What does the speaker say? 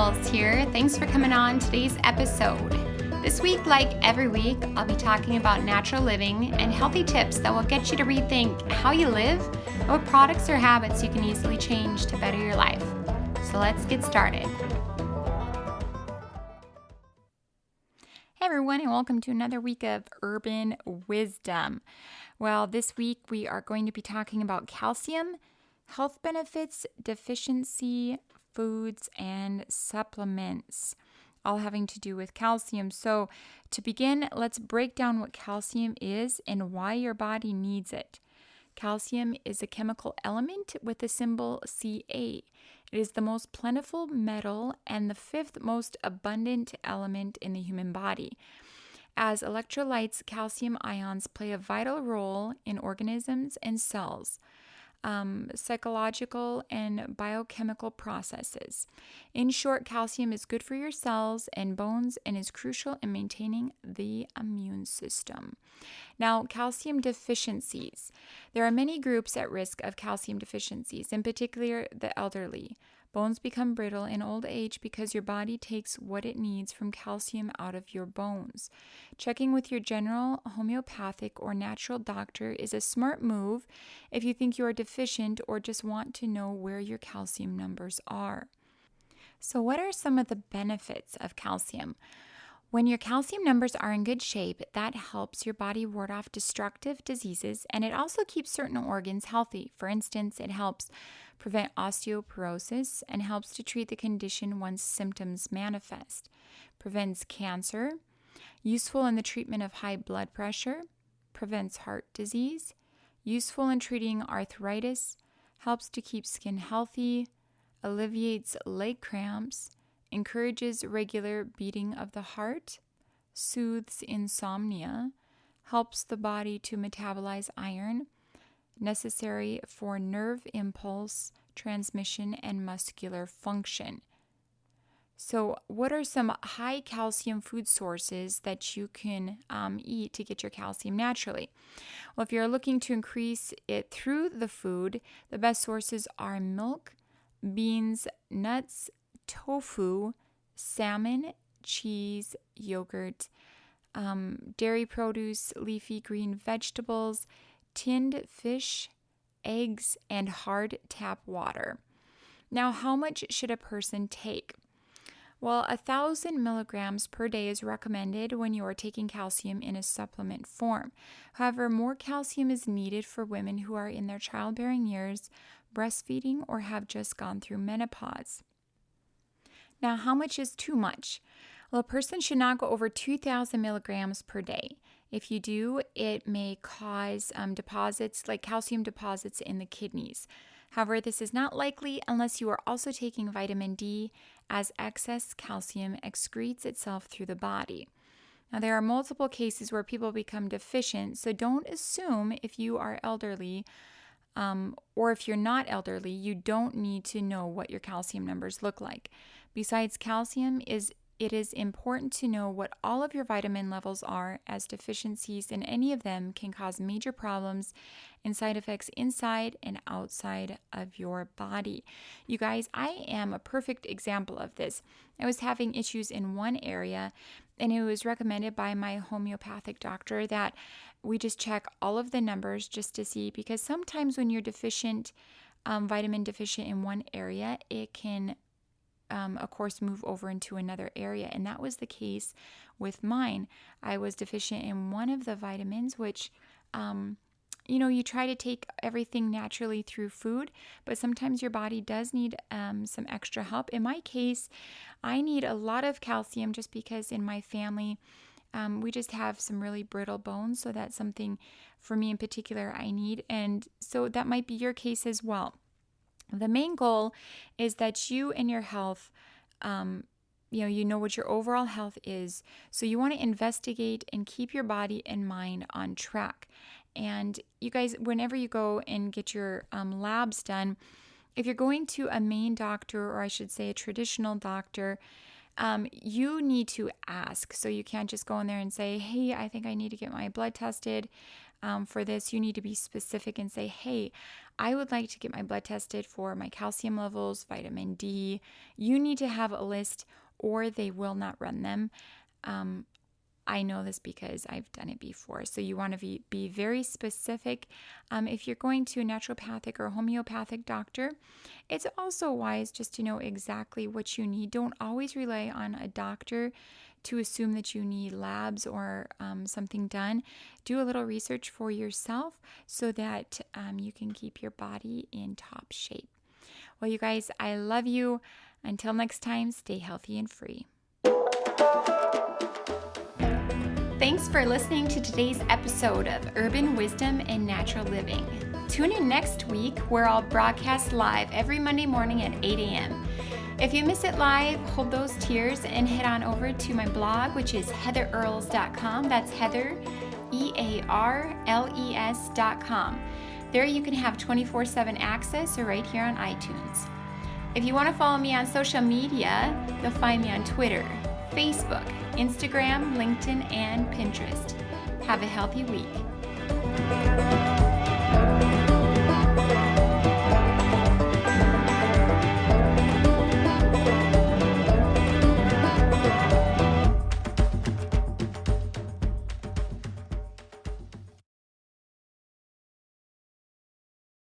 Girls here. Thanks for coming on today's episode. This week, like every week, I'll be talking about natural living and healthy tips that will get you to rethink how you live and what products or habits you can easily change to better your life. So let's get started. Hey everyone, and welcome to another week of Urban Wisdom. Well, this week we are going to be talking about calcium, health benefits, deficiency, foods, and supplements, all having to do with calcium. So to begin, let's break down what calcium is and why your body needs it. Calcium is a chemical element with the symbol Ca. It is the most plentiful metal and the fifth most abundant element in the human body. As electrolytes, calcium ions play a vital role in organisms and cells, psychological and biochemical processes. In short, calcium is good for your cells and bones and is crucial in maintaining the immune system. Now, calcium deficiencies. There are many groups at risk of calcium deficiencies, in particular the elderly. Bones become brittle in old age because your body takes what it needs from calcium out of your bones. Checking with your general, homeopathic, or natural doctor is a smart move if you think you are deficient or just want to know where your calcium numbers are. So, what are some of the benefits of calcium? When your calcium numbers are in good shape, that helps your body ward off destructive diseases, and it also keeps certain organs healthy. For instance, it helps prevent osteoporosis and helps to treat the condition once symptoms manifest. Prevents cancer, useful in the treatment of high blood pressure, prevents heart disease, useful in treating arthritis, helps to keep skin healthy, alleviates leg cramps, encourages regular beating of the heart, soothes insomnia, helps the body to metabolize iron, necessary for nerve impulse, transmission, and muscular function. So, what are some high calcium food sources that you can eat to get your calcium naturally? Well, if you're looking to increase it through the food, the best sources are milk, beans, nuts, tofu, salmon, cheese, yogurt, dairy produce, leafy green vegetables, tinned fish, eggs, and hard tap water. Now, how much should a person take? Well, 1,000 milligrams per day is recommended when you are taking calcium in a supplement form. However, more calcium is needed for women who are in their childbearing years, breastfeeding, or have just gone through menopause. Now, how much is too much? Well, a person should not go over 2,000 milligrams per day. If you do, it may cause deposits like calcium deposits in the kidneys. However, this is not likely unless you are also taking vitamin D, as excess calcium excretes itself through the body. Now, there are multiple cases where people become deficient, so don't assume if you are elderly or if you're not elderly, you don't need to know what your calcium numbers look like. Besides calcium, it is important to know what all of your vitamin levels are, as deficiencies in any of them can cause major problems and side effects inside and outside of your body. You guys, I am a perfect example of this. I was having issues in one area, and it was recommended by my homeopathic doctor that we just check all of the numbers just to see, because sometimes when you're deficient, vitamin deficient in one area, it can of course, move over into another area. And that was the case with mine. I was deficient in one of the vitamins, which, you try to take everything naturally through food, but sometimes your body does need some extra help. In my case, I need a lot of calcium just because in my family, we just have some really brittle bones. So that's something for me in particular I need. And so that might be your case as well. The main goal is that you and your health, you know what your overall health is. So you want to investigate and keep your body and mind on track. And you guys, whenever you go and get your labs done, if you're going to a main doctor, or I should say a traditional doctor, you need to ask. So you can't just go in there and say, hey, I think I need to get my blood tested. For this, you need to be specific and say, hey, I would like to get my blood tested for my calcium levels, vitamin D. You need to have a list or they will not run them. I know this because I've done it before. So you want to be very specific. If you're going to a naturopathic or homeopathic doctor, it's also wise just to know exactly what you need. Don't always rely on a doctor to assume that you need labs or something done. Do a little research for yourself so that you can keep your body in top shape. Well, you guys, I love you. Until next time, stay healthy and free. Thanks for listening to today's episode of Urban Wisdom and Natural Living. Tune in next week where I'll broadcast live every Monday morning at 8 a.m. If you miss it live, hold those tears and head on over to my blog, which is heatherearles.com. That's Heather, EARLES.com. There you can have 24/7 access or right here on iTunes. If you want to follow me on social media, you'll find me on Twitter, Facebook, Instagram, LinkedIn, and Pinterest. Have a healthy week.